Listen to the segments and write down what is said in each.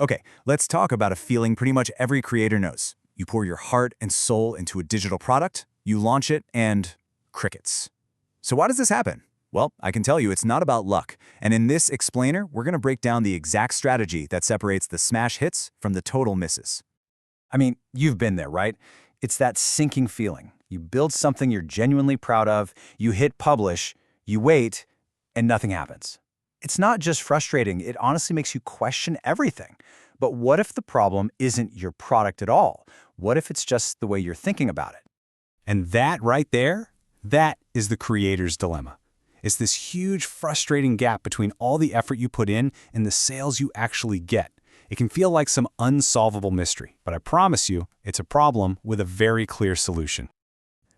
Okay, let's talk about a feeling pretty much every creator knows. You pour your heart and soul into a digital product, you launch it, and crickets. So why does this happen? Well, I can tell you it's not about luck. And in this explainer, we're going to break down the exact strategy that separates the smash hits from the total misses. I mean, you've been there, right? It's that sinking feeling. You build something you're genuinely proud of, you hit publish, you wait, and nothing happens. It's not just frustrating, it honestly makes you question everything. But what if the problem isn't your product at all? What if it's just the way you're thinking about it? And that right there, that is the creator's dilemma. It's this huge, frustrating gap between all the effort you put in and the sales you actually get. It can feel like some unsolvable mystery, but I promise you, it's a problem with a very clear solution.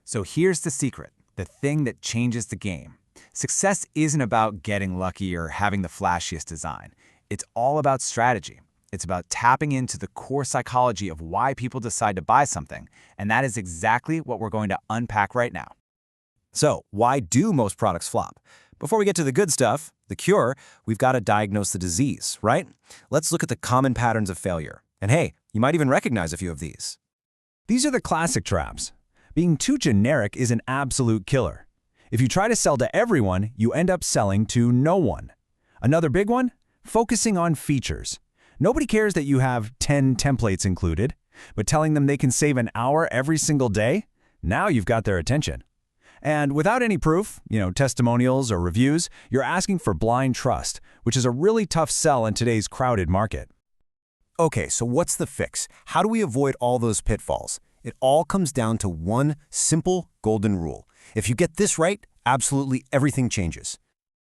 So here's the secret, the thing that changes the game. Success isn't about getting lucky or having the flashiest design. It's all about strategy. It's about tapping into the core psychology of why people decide to buy something, and that is exactly what we're going to unpack right now. So, why do most products flop? Before we get to the good stuff, the cure, we've got to diagnose the disease, right? Let's look at the common patterns of failure. And hey, you might even recognize a few of these. These are the classic traps. Being too generic is an absolute killer. If you try to sell to everyone, you end up selling to no one. Another big one? Focusing on features. Nobody cares that you have 10 templates included, but telling them they can save an hour every single day? Now you've got their attention. And without any proof, testimonials or reviews, you're asking for blind trust, which is a really tough sell in today's crowded market. Okay, so what's the fix? How do we avoid all those pitfalls? It all comes down to one simple golden rule. If you get this right, absolutely everything changes.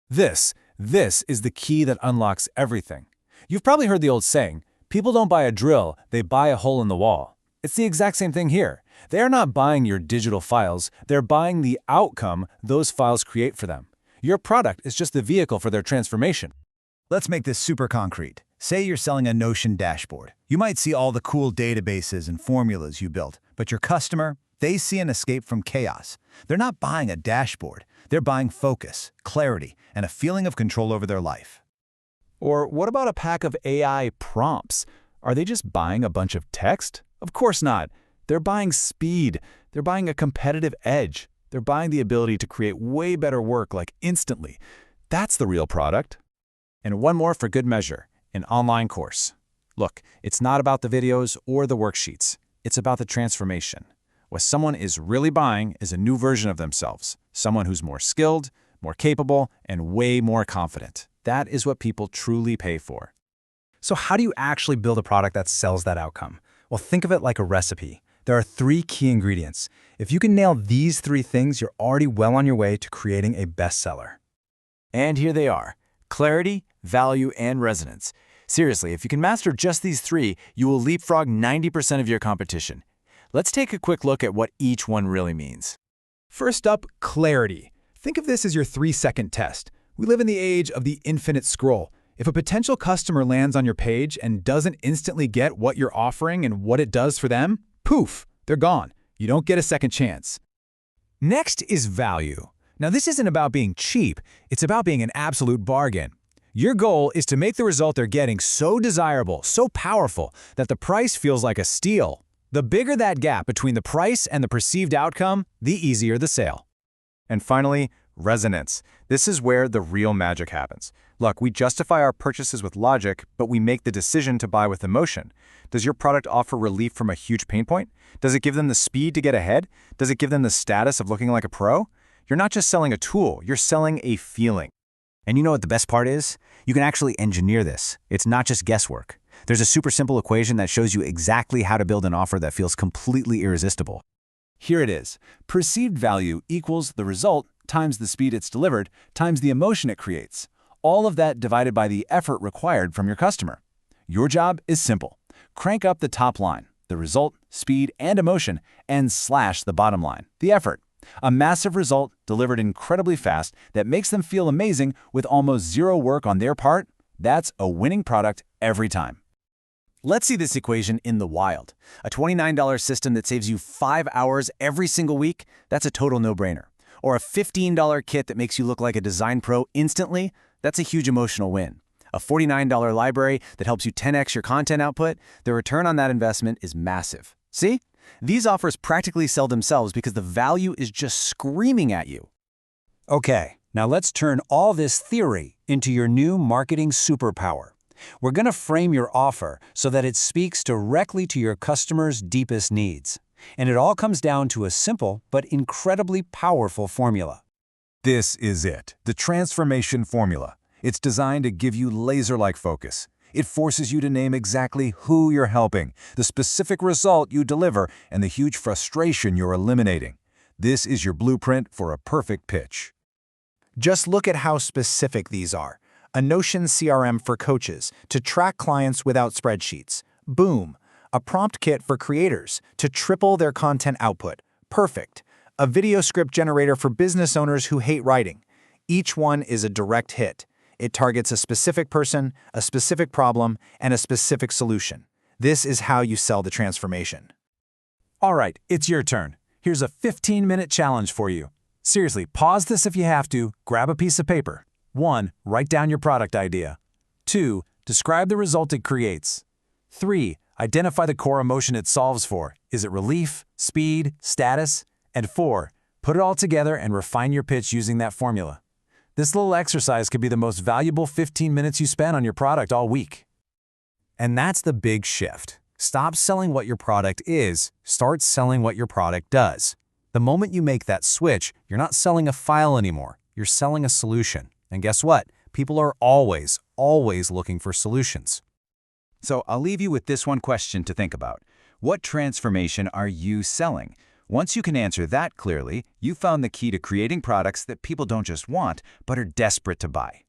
This is the key that unlocks everything. You've probably heard the old saying, people don't buy a drill, they buy a hole in the wall. It's the exact same thing here. They're not buying your digital files, they're buying the outcome those files create for them. Your product is just the vehicle for their transformation. Let's make this super concrete. Say you're selling a Notion dashboard. You might see all the cool databases and formulas you built, but your customer, they see an escape from chaos. They're not buying a dashboard. They're buying focus, clarity, and a feeling of control over their life. Or what about a pack of AI prompts? Are they just buying a bunch of text? Of course not. They're buying speed. They're buying a competitive edge. They're buying the ability to create way better work like instantly. That's the real product. And one more for good measure, an online course. Look, it's not about the videos or the worksheets. It's about the transformation. What someone is really buying is a new version of themselves, someone who's more skilled, more capable, and way more confident. That is what people truly pay for. So how do you actually build a product that sells that outcome? Well, think of it like a recipe. There are 3 key ingredients. If you can nail these 3 things, you're already well on your way to creating a bestseller. And here they are: clarity, value, and resonance. Seriously, if you can master just these 3, you will leapfrog 90% of your competition. Let's take a quick look at what each one really means. First up, clarity. Think of this as your 3-second test. We live in the age of the infinite scroll. If a potential customer lands on your page and doesn't instantly get what you're offering and what it does for them, poof, they're gone. You don't get a second chance. Next is value. Now, this isn't about being cheap. It's about being an absolute bargain. Your goal is to make the result they're getting so desirable, so powerful, that the price feels like a steal. The bigger that gap between the price and the perceived outcome, the easier the sale. And finally, resonance. This is where the real magic happens. Look, we justify our purchases with logic, but we make the decision to buy with emotion. Does your product offer relief from a huge pain point? Does it give them the speed to get ahead? Does it give them the status of looking like a pro? You're not just selling a tool, you're selling a feeling. And you know what the best part is? You can actually engineer this. It's not just guesswork. There's a super simple equation that shows you exactly how to build an offer that feels completely irresistible. Here it is. Perceived value equals the result times the speed it's delivered times the emotion it creates. All of that divided by the effort required from your customer. Your job is simple. Crank up the top line, the result, speed, and emotion, and slash the bottom line, the effort. A massive result delivered incredibly fast that makes them feel amazing with almost zero work on their part. That's a winning product every time. Let's see this equation in the wild. A $29 system that saves you 5 hours every single week, that's a total no-brainer. Or a $15 kit that makes you look like a design pro instantly, that's a huge emotional win. a $49 library that helps you 10x your content output, the return on that investment is massive. See? These offers practically sell themselves because the value is just screaming at you. Okay, now let's turn all this theory into your new marketing superpower. We're going to frame your offer so that it speaks directly to your customers' deepest needs. And it all comes down to a simple but incredibly powerful formula. This is it, the transformation formula. It's designed to give you laser-like focus. It forces you to name exactly who you're helping, the specific result you deliver, and the huge frustration you're eliminating. This is your blueprint for a perfect pitch. Just look at how specific these are. A Notion CRM for coaches to track clients without spreadsheets. Boom. A prompt kit for creators to triple their content output. Perfect. A video script generator for business owners who hate writing. Each one is a direct hit. It targets a specific person, a specific problem, and a specific solution. This is how you sell the transformation. All right, it's your turn. Here's a 15-minute challenge for you. Seriously, pause this if you have to, grab a piece of paper. 1. Write down your product idea. 2. Describe the result it creates. 3. Identify the core emotion it solves for. Is it relief, speed, status? And 4. Put it all together and refine your pitch using that formula. This little exercise could be the most valuable 15 minutes you spend on your product all week. And that's the big shift. Stop selling what your product is, start selling what your product does. The moment you make that switch, you're not selling a file anymore, you're selling a solution. And guess what? People are always looking for solutions. So I'll leave you with this one question to think about. What transformation are you selling? Once you can answer that clearly, you found the key to creating products that people don't just want, but are desperate to buy.